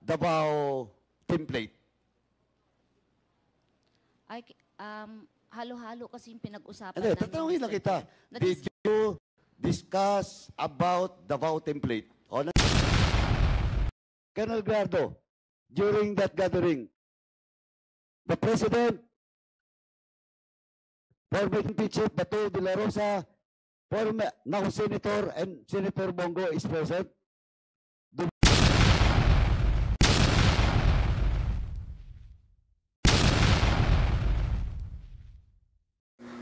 Davao template? Ay, halo-halo kasi yung pinag-usapan Hindi, namin. tatanungin lang Mr. kita. Chair. Did you discuss about Davao template? Colonel Gardo, during that gathering, the President, former Chief Bato de la Rosa, former now Senator and Senator Bongo is present.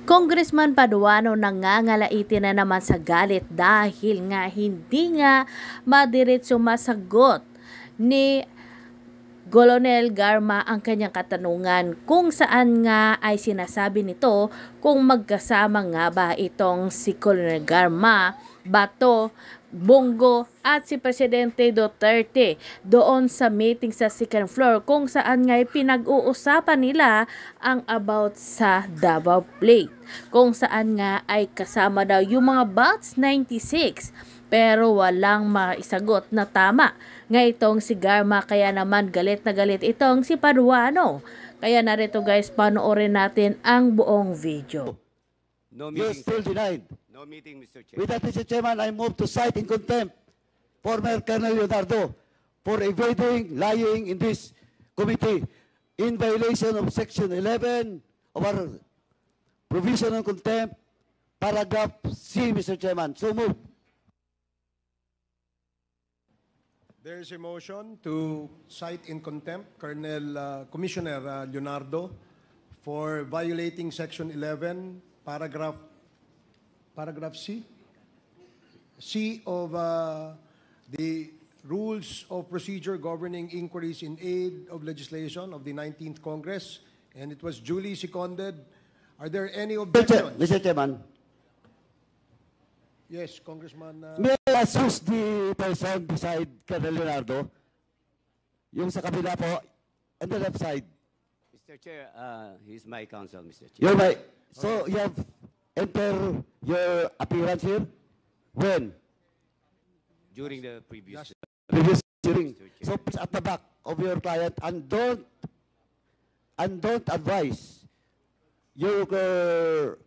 Congressman Paduano nangangalaitin na naman sa galit dahil nga hindi nga madiretso masagot ni Colonel Garma ang kanyang katanungan kung saan nga ay sinasabi nito kung magkasama nga ba itong si Colonel Garma, Bato, Bongo at si Presidente Duterte doon sa meeting sa second floor kung saan nga pinag-uusapan nila ang about sa Davao Plate. Kung saan nga ay kasama daw yung mga Bots 96 pero walang maisagot na tama nga itong si Garma, kaya naman galit na galit itong si Paduano. Kaya narito guys, panoorin natin ang buong video. No meeting, you still denied. No meeting, Mr. Chair. With that, Mr. Chairman, I move to cite in contempt former Colonel Leonardo for evading, lying in this committee in violation of Section 11 of our provision on contempt, paragraph C, Mr. Chairman. So move. There is a motion to cite in contempt Commissioner Leonardo for violating Section 11, paragraph C of the Rules of Procedure Governing Inquiries in Aid of Legislation of the 19th Congress, and it was duly seconded. Are there any objections? Mr. Chairman. Yes, Congressman. May I assist the person beside Colonel Leonardo? Yung sa kabila po, on the left side. Mr. Chair, he's my counsel, Mr. Chair. You're right. So you have entered your appearance here? When? During the previous... Previous hearing. So please at the back of your client and don't advise your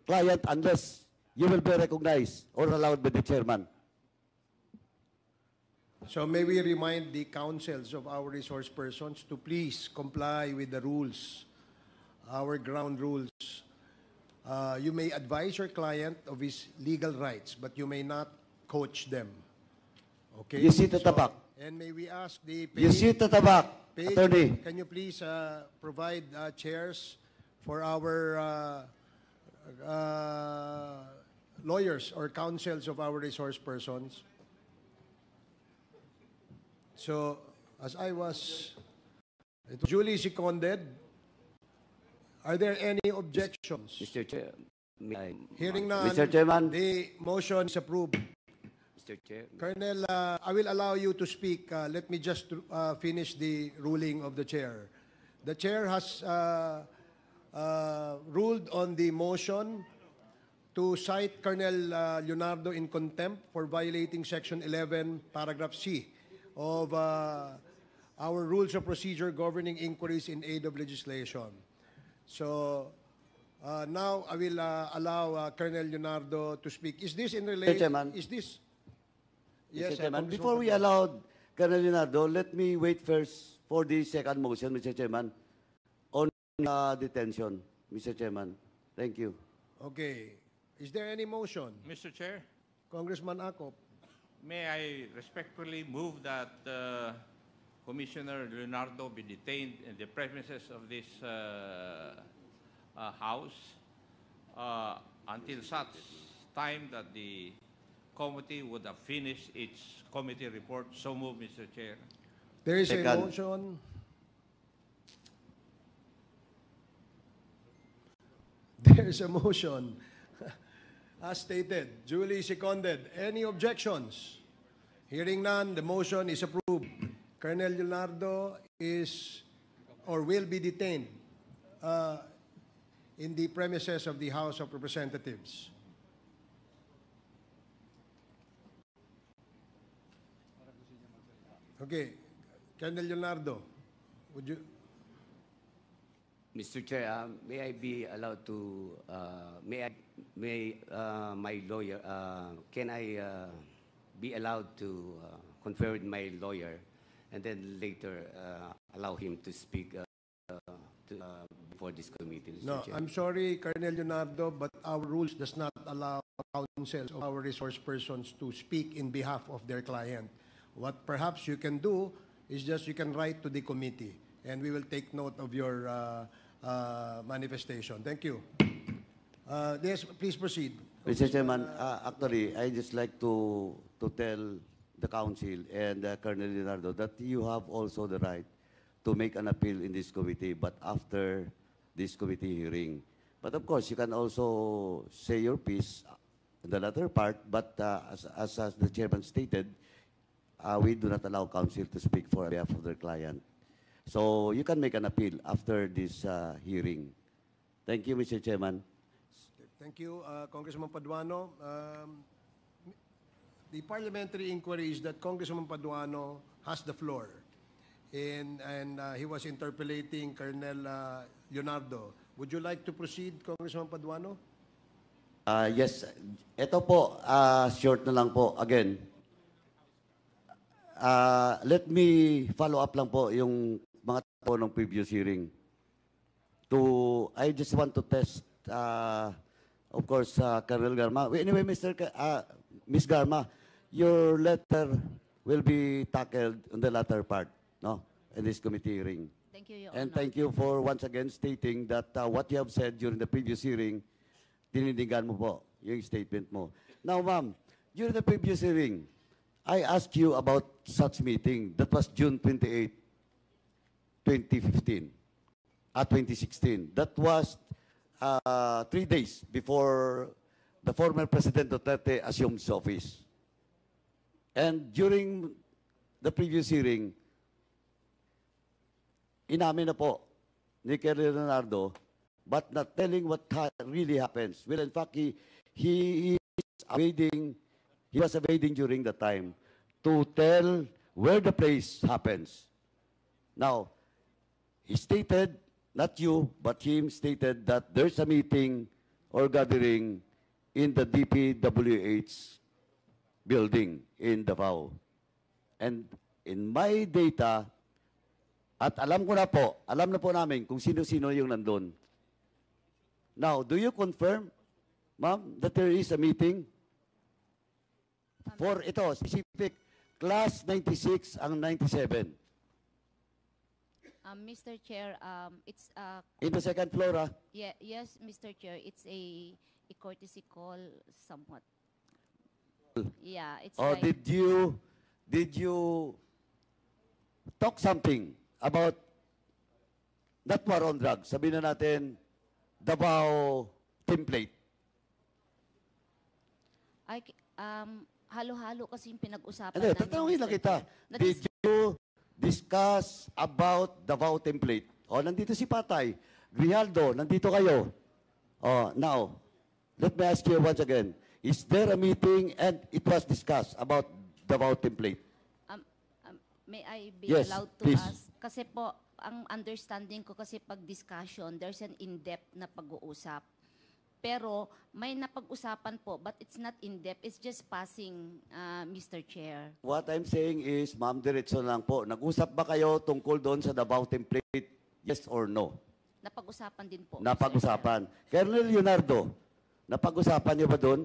client unless you will be recognized or allowed by the chairman. So may we remind the councils of our resource persons to please comply with the rules, our ground rules. You may advise your client of his legal rights, but you may not coach them. Okay? You sit at the back. And may we ask the You sit at the back, attorney. Can you please provide chairs for our lawyers or counsels of our resource persons? So, as I was duly seconded, are there any objections? Mr. Chair, may I... Hearing none, Mr. Chairman. the motion is approved. Mr. Chair, Colonel, I will allow you to speak. Let me just finish the ruling of the chair. The chair has ruled on the motion to cite Colonel Leonardo in contempt for violating Section 11, paragraph C of our Rules of Procedure Governing Inquiries in Aid of Legislation. So now I will allow Colonel Leonardo to speak. Is this in relation? Chairman. Is this? Mr. Chairman, before we allow Colonel Leonardo, let me wait first for the second motion, Mr. Chairman, on detention, Mr. Chairman. Thank you. Okay. Is there any motion? Mr. Chair, Congressman Acop. may I respectfully move that Commissioner Leonardo be detained in the premises of this House until such time that the committee would have finished its committee report. So move, Mr. Chair. There is a Second. motion. There is a motion. As stated, duly seconded. Any objections? Hearing none, the motion is approved. Colonel Leonardo is or will be detained in the premises of the House of Representatives. Okay. Colonel Leonardo, would you? Mr. Chair, may I be allowed to, my lawyer, can I be allowed to confer with my lawyer and then later allow him to speak before this committee, Mr. No, Chair? I'm sorry, Colonel Leonardo, but our rules does not allow counsels of our resource persons to speak in behalf of their client. What perhaps you can do is just you can write to the committee, and we will take note of your manifestation. Thank you. Yes, please proceed. Mr. Chairman, actually, I just like to tell the council and Colonel Leonardo that you have also the right to make an appeal in this committee, but after this committee hearing. But of course, you can also say your piece in the latter part, but as the chairman stated, we do not allow counsel to speak for behalf of their client. So you can make an appeal after this hearing. Thank you, Mr. Chairman. Thank you, Congressman Paduano. The parliamentary inquiry is that Congressman Paduano has the floor. And he was interpellating Colonel Leonardo. Would you like to proceed, Congressman Paduano? Yes. Ito po, short na lang po. Again, let me follow up lang po yung mga tao ng previous hearing. I just want to test, of course, Colonel Garma. Anyway, Ms. Garma, your letter will be tackled on the latter part, no, in this committee hearing. Thank you, Your And Honor. thank you for once again stating that what you have said during the previous hearing, tinindigan mo po yung statement mo. Now, ma'am, during the previous hearing, I asked you about such meeting. That was June 28, 2015, 2016. That was 3 days before the former President Duterte assumed his office. And during the previous hearing, inamin na po ni Colonel Leonardo, but not telling what really happens. Well, in fact, he was evading during the time to tell where the place happens. Now, he stated, not you, but him stated that there's a meeting or gathering in the DPWH building in Davao. And in my data, at alam na po namin kung sino-sino yung nandun. Now, do you confirm, ma'am, that there is a meeting for ito, specific, class 96 ang 97? Mr. Chair, it's In the second floor, yes, Mr. Chair, it's a courtesy call somewhat. Yeah, it's Or like did you talk something about that war on drugs? Sabihin na natin, Davao template. halo-halo kasi yung pinag-usapan Hindi, namin. tatanungin lang Mr. kita. Chair. Did you discuss about Davao template? O, nandito si Patay. Grijaldo, nandito kayo. Now, let me ask you once again. Is there a meeting and it was discussed about Davao template? May I be Yes, allowed to please. ask? Kasi po, ang understanding ko kasi pag discussion, there's an in-depth na pag-uusap. Pero may napag-usapan po, but it's not in-depth. It's just passing, Mr. Chair. What I'm saying is, ma'am, diretso lang po. Nag-usap ba kayo tungkol doon sa Davao template? Yes or no? Napag-usapan din po. Mr. Napag-usapan. Colonel Leonardo, napag-usapan niyo ba doon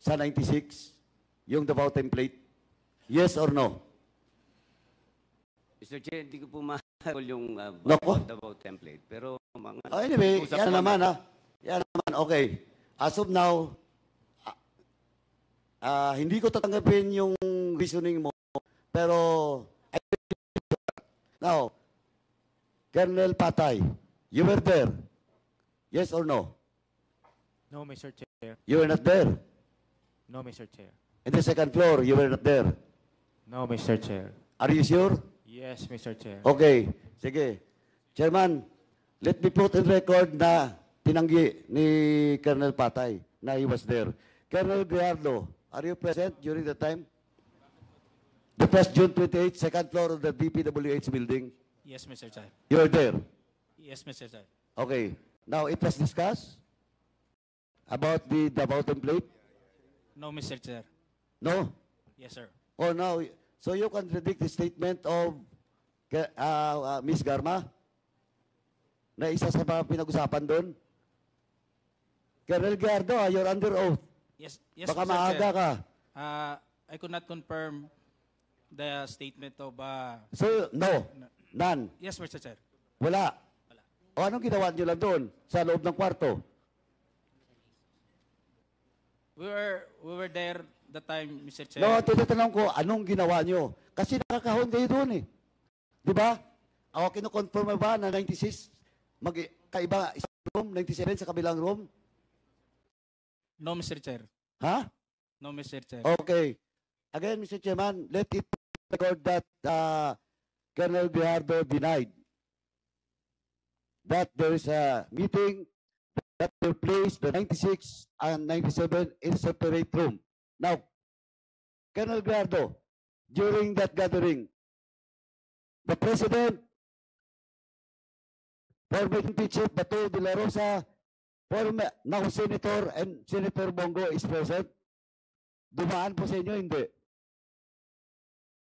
sa 96 yung Davao template? Yes or no? Mr. Chair, hindi ko po mahal yung Nako. Davao template. Pero mga... Anyway, usap yan naman. naman ha. Yan naman, okay. As of now, hindi ko tatanggapin yung reasoning mo, pero now, Colonel Patay, you were there. Yes or no? No, Mr. Chair. You were not there. No, Mr. Chair. In the second floor, you were not there. No, Mr. Chair. Are you sure? Yes, Mr. Chair. Okay. Sige. Chairman, let me put in record na tinanggi ni Colonel Patay na he was there. Colonel Grijaldo, are you present during the time? That was June 28, second floor of the DPWH building. Yes, Mr. Chair. You were there. Yes, Mr. Chair. Okay. Now, it was discussed about the bottom plate? No, Mr. Chair. No? Yes, sir. Oh, no. So you contradict the statement of Ms. Garma na isa sa mga pinag-usapan doon? Colonel Gardo, you're under oath. Yes, yes, Baka Mr. maaga Chair. ka. I could not confirm the statement of... So, no. None. yes, Mr. Chair. Wala. O anong ginawa nyo lang doon sa loob ng kwarto? We were there the time, Mr. Chair. No, tinatanong ko, anong ginawa nyo? Kasi nakakahon kayo doon eh. Di ba? Ako kinukonfirm ba na 96, kaiba isang room, 97 sa kabilang room? No, Mr. Chair. Ha? No, Mr. Chair. Okay. Again, Mr. Chairman, let it record that Colonel Biardo denied that there is a meeting that took place the 96 and 97 in separate room. Now, Colonel Biardo, during that gathering, the President, former Chief Bato de la Rosa, former now Senator and Senator Bongo is present. Dumaan po sa inyo, hindi?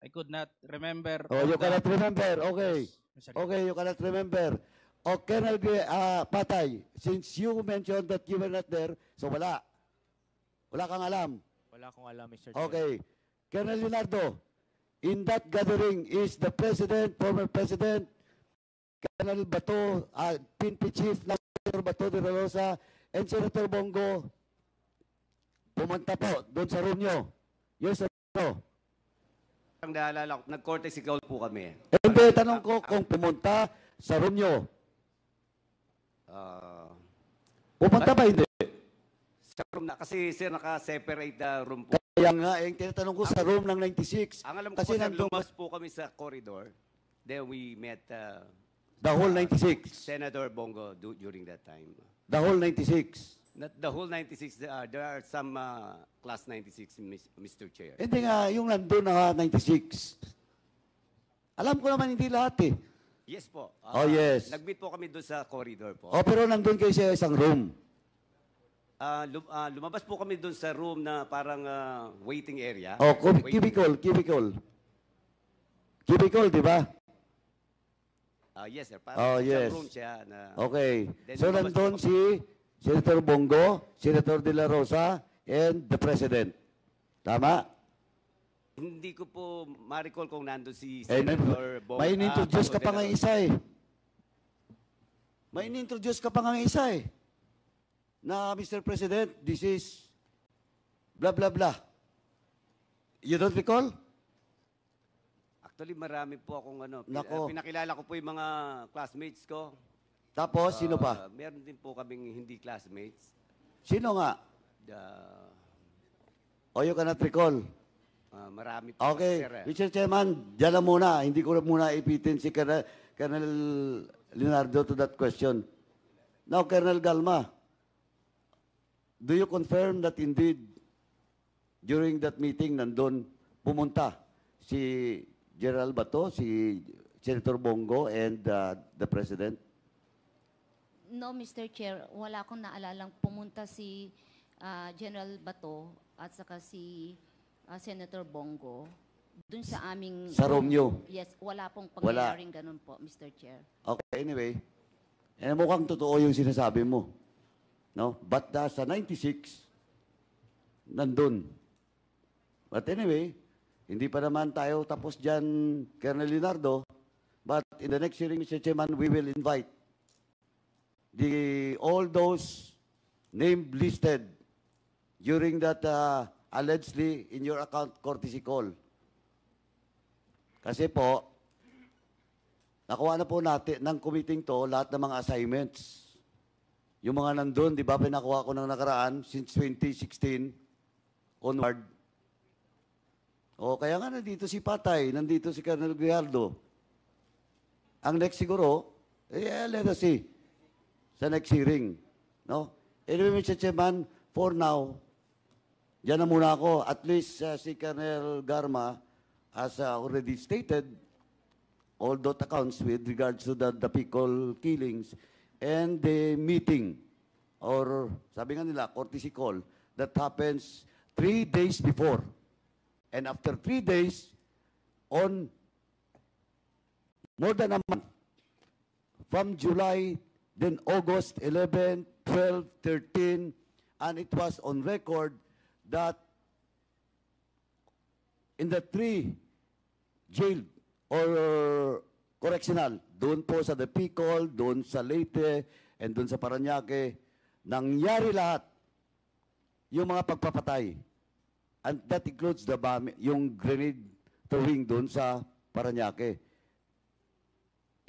I could not remember. Oh, you cannot remember. Okay. Yes, Mr. Chair. Okay, you cannot remember. O, Colonel Patay, since you mentioned that you were not there, so wala. Wala kang alam. Wala akong alam, Mr. Chair. Okay. Colonel Leonardo, in that gathering is the President, former President, Colonel Bato, PNP Chief, Senator Bato de la Rosa, and Senator Bongo, pumunta po doon sa room nyo. Yes, sir. Ang naalala ko, nag-courtesy call po kami. Hindi, tanong ko kung pumunta sa room nyo. Pumunta ba hindi? Sa room na, kasi sir, naka-separate room po. Kaya nga, tinatanong ko sa room ng 96. Ang alam ko Kasi po, sir, nandun lumabas po kami sa corridor. Then we met the whole 96. Senator Bongo during that time. The whole 96. Not the whole 96, there are some class 96, Mr. Chair. Hindi nga, yung nandun na 96. Alam ko naman hindi lahat eh. Yes po. Oh, yes. Nag-meet po kami doon sa corridor po. O, pero nandun kayo sa isang room. Lumabas po kami doon sa room na parang waiting area. O, Waiting- cubicle. Cubicle, di ba? Yes, sir. Oh, Parang yes. isang room siya na... Okay. Then So, lumabas nandun po si Senator Bongo, Senator De La Rosa, and the President. Tama? Hindi ko po ma-recall kung nandun si Eh, Senator Bongo. may in-introduce ka Bato pa de la nga Rosa. isa eh. May in-introduce ka pa nga isa eh. Na, Mr. President, this is blah, blah, blah. You don't recall? Actually, marami po akong Nako. pinakilala ko po yung mga classmates ko. Tapos, sino pa? Meron din po kaming hindi classmates. Sino nga? O you cannot recall? Marami po. Okay, sir, eh. Mr. Chairman, dyan na muna. Hindi ko na muna ipitin si Colonel Leonardo to that question. Now, Colonel Galma, do you confirm that indeed during that meeting nandun pumunta si General Bato, si Senator Bongo, and the President? No, Mr. Chair, wala akong naalalang pumunta si General Bato at saka si Senator Bongo dun sa aming... Sa room nyo? Yes, wala pong pangyayaring ganun po, Mr. Chair. Okay, anyway. Mukhang totoo yung sinasabi mo. No? But sa 96, nandun. But anyway, hindi pa naman tayo tapos dyan, Colonel Leonardo. But in the next hearing, Mr. Chairman, we will invite all those named listed during that allegedly in your account courtesy call. Kasi po, nakuha na po natin ng committee to lahat ng mga assignments. Yung mga nandun, di ba, pinakuha ko ng nakaraan since 2016 onward. O, kaya nga nandito si Patay, nandito si Colonel Grijaldo. Ang next siguro, let us see sa next hearing. No? Anyway, Mr. Chairman, for now, dyan na muna ako. At least si Colonel Garma, has already stated all those accounts with regards to the Picol killings and the meeting, or sabi nga nila, courtesy call, that happens 3 days before. And after 3 days, on more than a month, from July, then August 11, 12, 13, and it was on record that in the 3 jail or correctional, doon po sa The Picol, doon sa Leyte, and doon sa Parañaque, nangyari lahat yung mga pagpapatay. And that includes the bomb, yung grenade throwing doon sa Parañaque.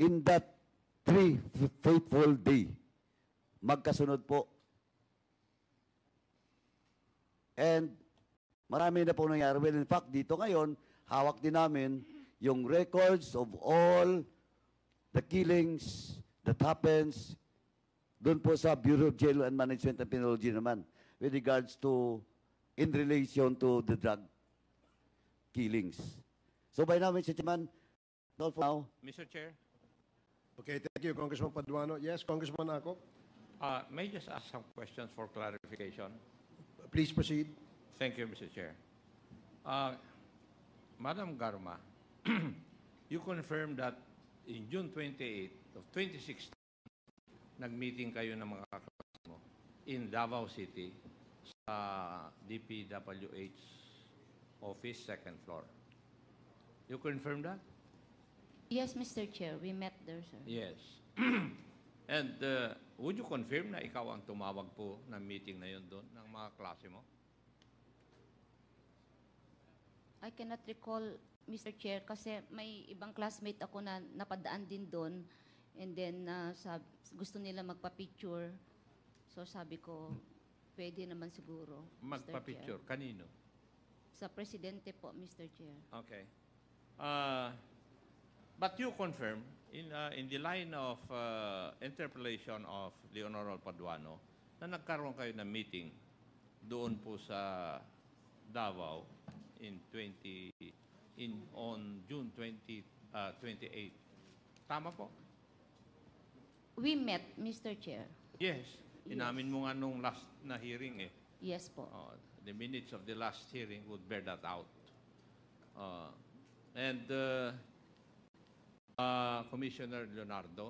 In that 3 fateful day, magkasunod po. And marami na po nangyari. Well, in fact, dito ngayon, hawak din namin yung records of all the killings that happens doon po sa Bureau of Jail and Management and Penology naman with regards to in relation to the drug killings. So by now, Mr. Chairman, all for now. Mr. Chair, Okay, thank you, Congressman Paduano. Yes, Congressman Akop, may I just ask some questions for clarification? please proceed. Thank you, Mr. Chair. Madam Garma, you confirmed that in June 28 of 2016, nag-meeting kayo ng mga kaklase mo in Davao City sa DPWH office, second floor. You confirm that? Yes, Mr. Chair, we met there, sir. Yes. And would you confirm na ikaw ang tumawag po ng meeting na yun doon ng mga klase mo? I cannot recall, Mr. Chair, kasi may ibang classmate ako na napadaan din doon. And then, gusto nila magpa-picture. So, sabi ko, pwede naman siguro, Mr. Magpa-picture. Chair. Kanino? Sa presidente po, Mr. Chair. Okay. But you confirm, in the line of interpellation of the Honorable Paduano, na nagkaroon kayo ng meeting doon po sa Davao on June 28. Tama po? We met, Mr. Chair. Yes. Inamin mo nga nung last na hearing eh. Yes po. The minutes of the last hearing would bear that out. And Commissioner Leonardo,